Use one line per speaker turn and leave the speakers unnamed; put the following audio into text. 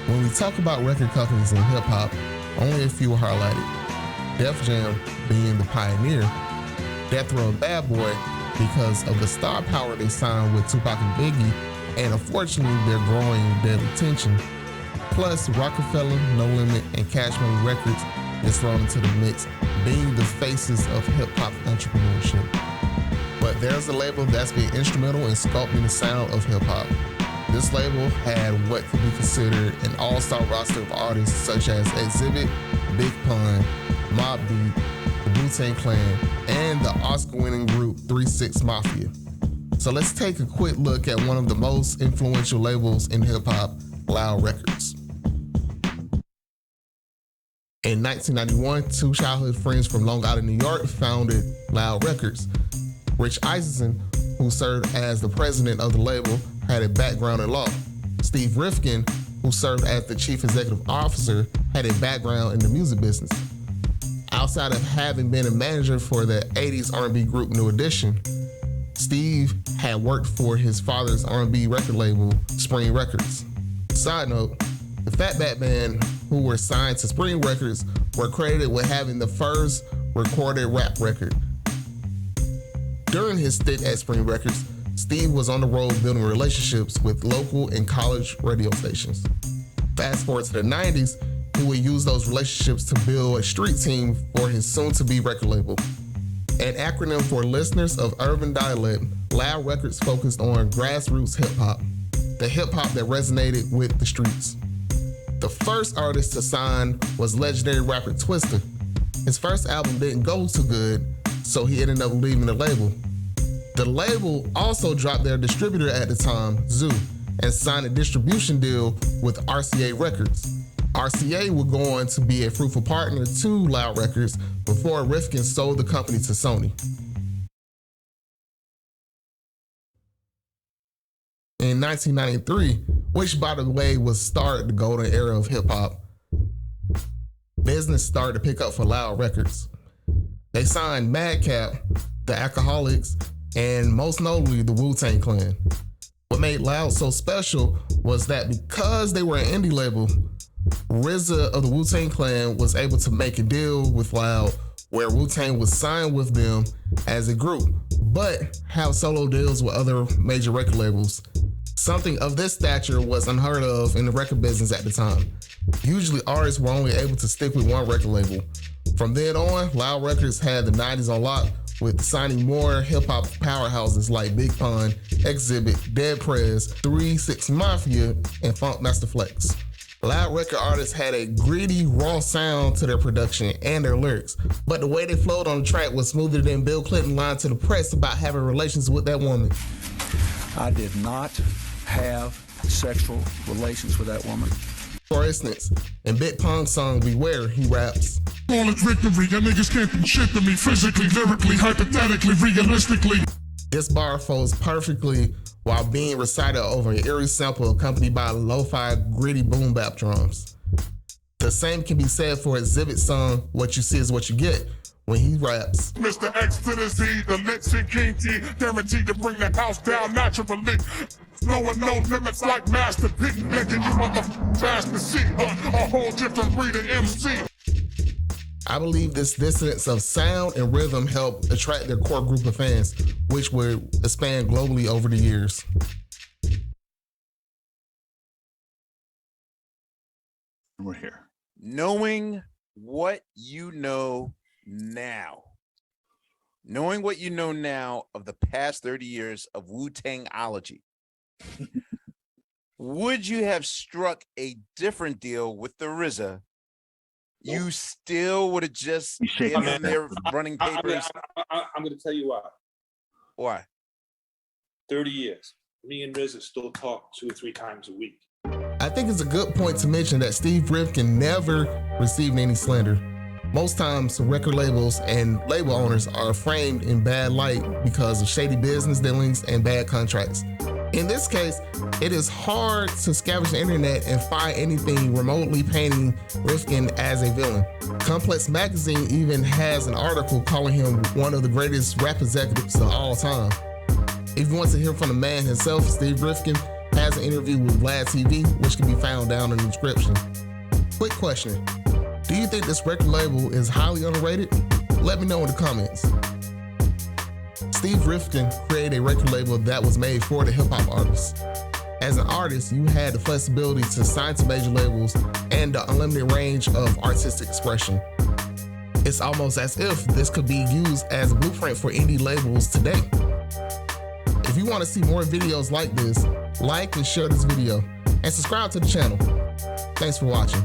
When we talk about record companies in hip-hop, only a few are highlighted. Def Jam being the pioneer, Death Row and Bad Boy because of the star power they signed with Tupac and Biggie, and unfortunately their growing deadly tension. Plus, Rockefeller, No Limit, and Cash Money Records is thrown into the mix, being the faces of hip-hop entrepreneurship. But there's a label that's been instrumental in sculpting the sound of hip-hop. This label had what could be considered an all-star roster of artists such as Xzibit, Big Pun, Mobb Deep, the Wu-Tang Clan, and the Oscar-winning group 3 6 Mafia. So let's take a quick look at one of the most influential labels in hip-hop, Loud Records. In 1991, two childhood friends from Long Island, New York founded Loud Records. Rich Eisen, who served as the president of the label, had a background in law. Steve Rifkin, who served as the chief executive officer, had a background in the music business. Outside of having been a manager for the 80s R&B group New Edition, Steve had worked for his father's R&B record label, Spring Records. Side note, the Fatback Band, who were signed to Spring Records, were credited with having the first recorded rap record. During his stint at Spring Records, Steve was on the road building relationships with local and college radio stations. Fast forward to the 90s, he would use those relationships to build a street team for his soon-to-be record label. An acronym for listeners of urban dialect, Loud Records focused on grassroots hip-hop, the hip-hop that resonated with the streets. The first artist to sign was legendary rapper Twista. His first album didn't go too good, so he ended up leaving the label. The label also dropped their distributor at the time, Zoo, and signed a distribution deal with RCA Records. RCA would go on to be a fruitful partner to Loud Records before Rifkin sold the company to Sony. In 1993, which by the way was started the golden era of hip-hop, business started to pick up for Loud Records. They signed Madcap, the Alcoholics, and most notably the Wu-Tang Clan. What made Loud so special was that because they were an indie label, RZA of the Wu-Tang Clan was able to make a deal with Loud where Wu-Tang would sign with them as a group, but have solo deals with other major record labels. Something of this stature was unheard of in the record business at the time. Usually artists were only able to stick with one record label. From then on, Loud Records had the 90s on lock, with signing more hip-hop powerhouses like Big Pun, Xzibit, Dead Prez, 3 6 Mafia, and Funkmaster Flex. Loud record artists had a gritty, raw sound to their production and their lyrics, but the way they flowed on the track was smoother than Bill Clinton lying to the press about having relations with that woman.
I did not have sexual relations with that woman.
For instance, in Big Pun's song Beware, he raps,
"Flawless victory, your niggas can't do shit to me physically, lyrically, hypothetically, realistically."
This bar folds perfectly while being recited over an eerie sample accompanied by lo-fi, gritty boom bap drums. The same can be said for Xzibit's song What You See Is What You Get, when he raps,
Mr. X to the Z, the licks and King T, guaranteed to bring the house down naturally. Knowing no limits like Master P, making you motherfuckers fast to see a whole different breed of MC.
I believe this dissonance of sound and rhythm helped attract their core group of fans, which would expand globally over the years.
We're here.
Knowing what you know now. Knowing what you know now of the past 30 years of Wu-Tangology, would you have struck a different deal with the RZA? You still would have just given them their running papers?
I'm going to tell you why.
Why?
30 years. Me and RZA still talk 2 or 3 times a week.
I think it's a good point to mention that Steve Rifkin never received any slander. Most times, record labels and label owners are framed in bad light because of shady business dealings and bad contracts. In this case, it is hard to scavenge the internet and find anything remotely painting Rifkin as a villain. Complex Magazine even has an article calling him one of the greatest rap executives of all time. If you want to hear from the man himself, Steve Rifkin, has an interview with Vlad TV, which can be found down in the description. Quick question. Do you think this record label is highly underrated? Let me know in the comments. Steve Rifkin created a record label that was made for the hip-hop artists. As an artist, you had the flexibility to sign to major labels and the unlimited range of artistic expression. It's almost as if this could be used as a blueprint for indie labels today. If you want to see more videos like this, like and share this video, and subscribe to the channel. Thanks for watching.